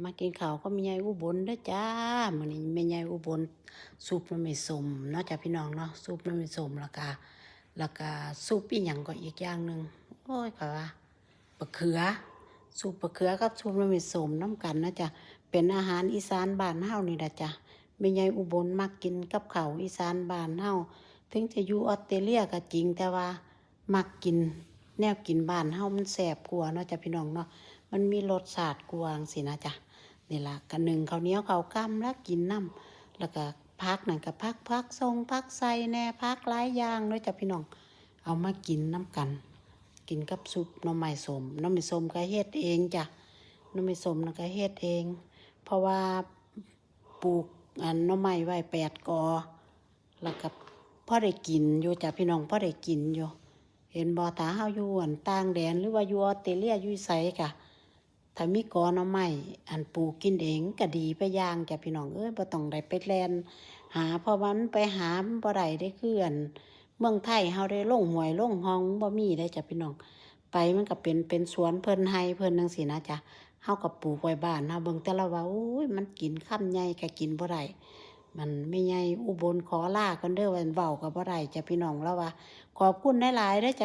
มากินข้าวก็แม่ยายอุบลเด้อจ้ามื้อนี้แม่ยายอุบลซุปน้ำมันส้มเนาะจ้ะพี่น้องเนาะซุปน้ำมันส้มแล้วก็ซุปอีหยังก็อีกอย่างหนึ่งโอ้ยค่ะว่าบักเขือซุปบักเขือกับซุปน้ำมันส้มน้ำกันนะจ้ะเป็นอาหารอีสานบ้านเฮานี่ล่ะจ้ะแม่ยายอุบลมักกินกับข้าวอีสานบ้านเฮาถึงจะอยู่ออสเตรเลียก็จริงแต่ว่ามักกินแนวกินบ้านเฮามันแซ่บกว่าเนาะจ้ะพี่น้องเนาะมันมีรสชาติกว่าจังซี่นะจ้ะ นี่ล่ะกันหนึ่งข้าวเหนียวข้าวกล้ำแล้วกินน้ำแล้วก็พักนั่นก็พักทรงพักใส่แน่พักหลายอย่างเนาะจ้ะพี่น้องเอามากินน้ำกันกินกับซุปหน่อไม้ส้มหน่อไม้ส้มก็เฮ็ดเองจ้ะหน่อไม้ส้มนั่นก็เฮ็ดเองเพราะว่าปลูกหน่อไม้ไว้8 กอแล้วก็พอได้กินอยู่จ้ะพี่น้องพอได้กินอยู่เห็นบ่ถ้าเฮาอยู่ต่างแดนหรือว่าอยู่ออสเตรเลียอยู่ไสกะ ถ้ามีกอหน่อไม้ปลูกกินเองก็ดีไปอย่างจ้ะพี่น้องบ่ต้องได้ไปแล่นหาเพราะว่ามันไปหามันบ่ได้ได้คือเมืองไทยเฮาได้ลงห้วยลงหองบ่มีได้จ้ะพี่น้องไปมันก็เป็นสวนเพิ่นไร่เพิ่นจังซี่นะจ้ะเฮาก็ปลูกไว้บ้านเฮาเบิ่งแต่ละว่าโอ้ยมันกินคำใหญ่ก็กินบ่ได้มันไม่ใหญ่อุบลขอลาก่อนเด้อว่าเว้าก็บ่ได้จ้ะพี่น้องแล้วว่าขอบคุณหลายๆเด้อจ้ะ